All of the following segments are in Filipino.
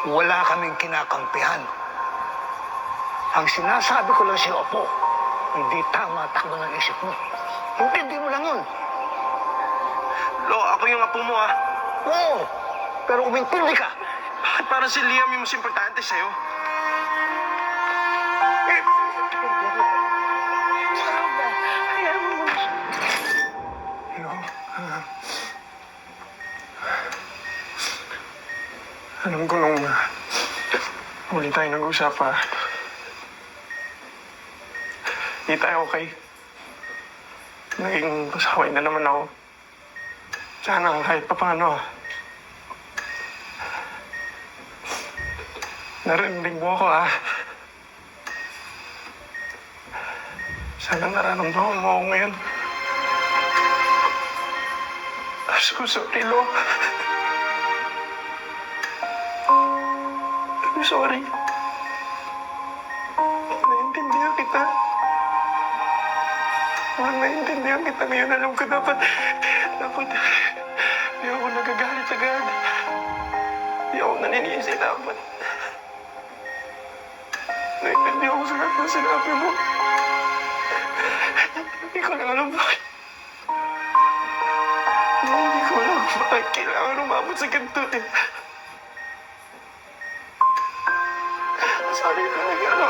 Wala kaming kinakampihan. Ang sinasabi ko lang sa'yo, Apo, hindi tama takbo ng isip mo. Intindi mo lang yun. Lo, ako yung apo mo, ah. Oo, pero umintindi ka. Bakit parang si Liam yung mas importante sa'yo? Eh, Hayaan mo muna siya. Hello? Alam ko nung huli tayo nag-usap, di tayo okay. Naging pasaway na naman ako. Sana kahit pa paano, narinig mo ako, Sana nararamdaman mo ako ngayon. I'm so sorry, Lo. I'm sorry. Naiintindihan kita. Naiintindihan kita ngayon. Alam ko dapat, di ako nagagalit agad. Di ako naninisi dapat. Naiintindihan ako sa lahat ng sinabi mo. Hindi ko lang alam bakit. Hindi ko alam bakit kailangan umabot sa ganito eh. Sorry talaga, no?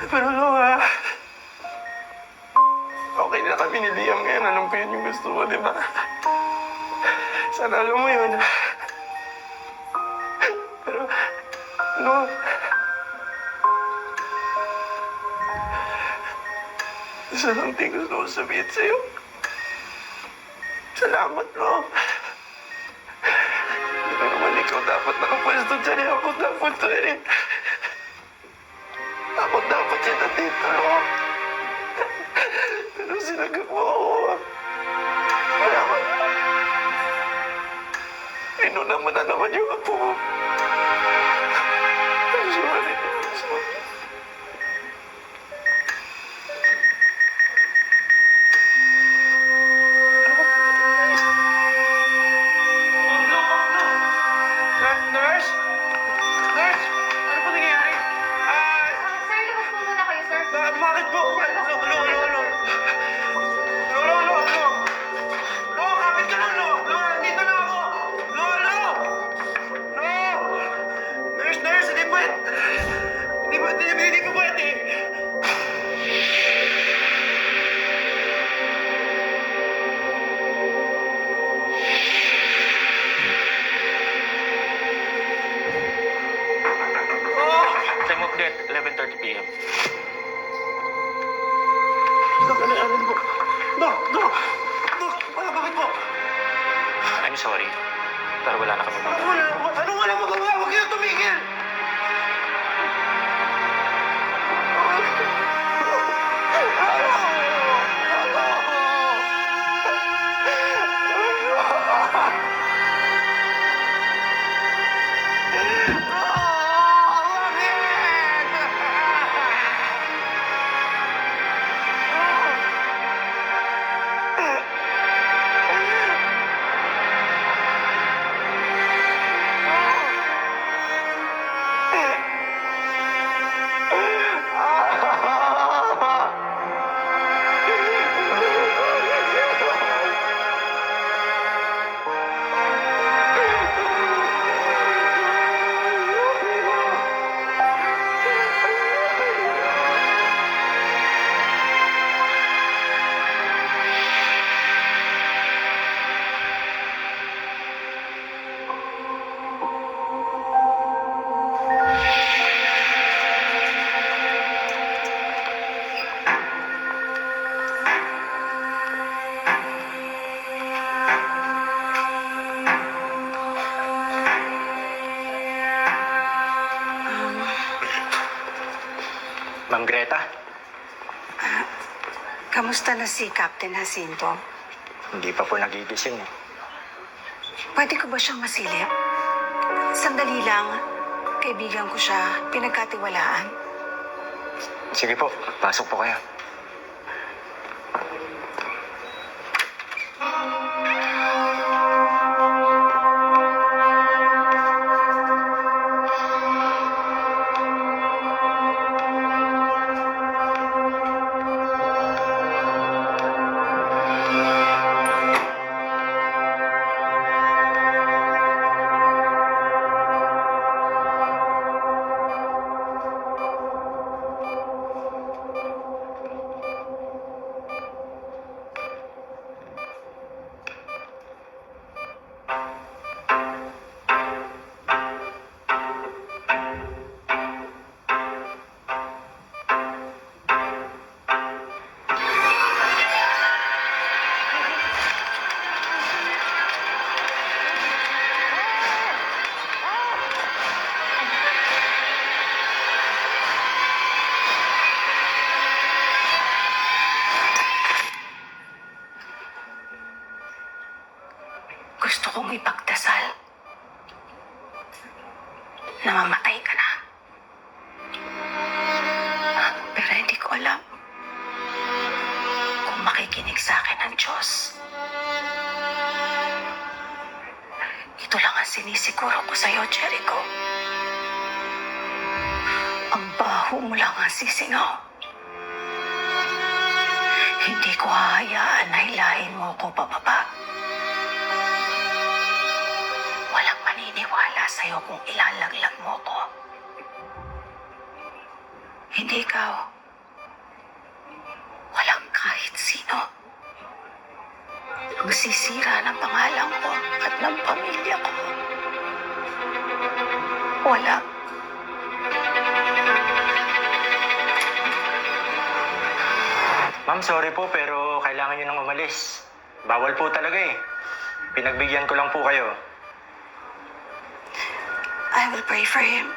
Pero no, okay na kami ni Liam ngayon. Alam ko yun yung gusto mo, di ba? Sana alam mo yun. Pero, no. Isa lang din gusto ko sabihin sa'yo. Salamat, no? Hindi ko naman ikaw dapat nakapwesto dyan eh. Ako dapat dyan eh. Ako dapat dyan nandito, no? Pero sinagap mo ako. Salamat. Inuna mo na naman yung apo mo. I'm sorry. I'm sorry. Nurse? Nurse? Ano po nangyayari? Sir, labas po muna kayo, sir. Bakit po? Lo, kapit ka lang, Lo. Lo, nandito na ako. Lo. Nurse, hindi pwede. Hindi po pwede. Time of death, 11:30 p.m. Bakit po? I'm sorry, pero wala na kami magawa. Anong wala magawa? Huwag kayo tumigil! Ma'am Greta, Kamusta na si Captain Jacinto? hindi pa po nagigising eh. Pwede ko ba siyang masilip? Sandali lang. Kaibigan ko siya. Pinagkatiwalaan. Sige po, pasok po kayo. Gusto kong ipagdasal na mamatay ka na. Pero hindi ko alam kung makikinig sa akin ang Diyos. Ito lang ang sinisiguro ko sa'yo, Jericho. Ang baho mo lang ang sisingaw. Hindi ko hahayaan na hilahin mo ko pababa. Walang maniniwala sa'yo kung ilalaglag mo ko. Hindi ikaw. Walang kahit sino. Magsisira ng pangalan ko at ng pamilya ko. Wala. Ma'am, sorry po pero kailangan nyo nang umalis. Bawal po talaga eh. Pinagbigyan ko lang po kayo. I will pray for him.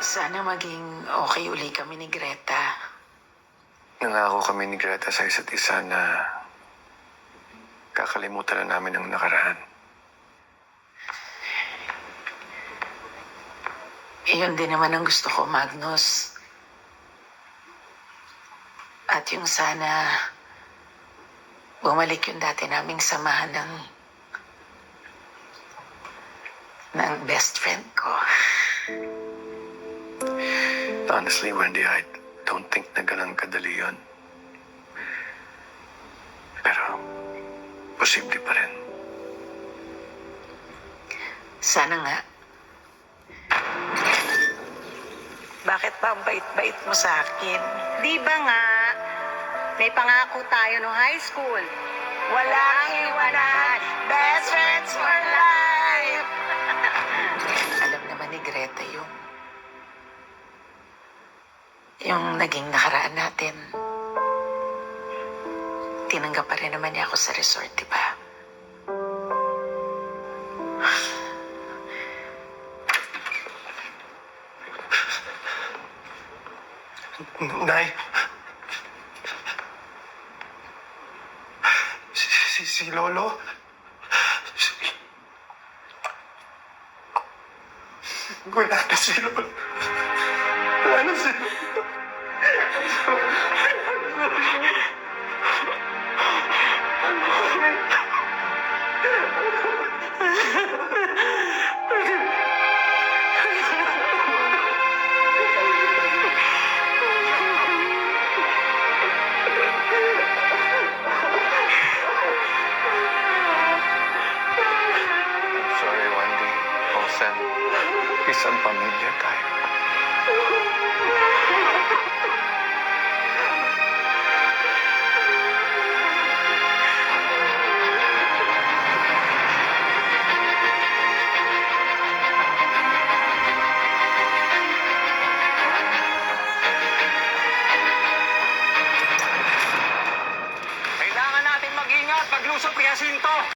Sana maging okay uli kami ni Greta. Nangako kami ni Greta sa isa't isa na kakalimutan na namin ang nakaraan. Iyon din naman ang gusto ko, Magnus. At yung sana bumalik yung dati naming samahan ng best friend ko. Honestly, Wendy, I don't think na ganang kadali yun. Pero, posible pa rin. Sana nga. Bakit ba ang bait-bait mo sa akin? Di ba nga, may pangako tayo no high school. Walang iwanan. Best friends for life. Alam naman ni Greta yung naging nakaraan natin. Tinanggap pa rin naman niya ako sa resort, di ba? Nay! Si Lolo? Wala na si Lolo. Wala na si Lolo. Sorry, Wendy. Olsen. Isang pamilya tayo. Kailangan natin mag-ingat paglusok kay Jacinto.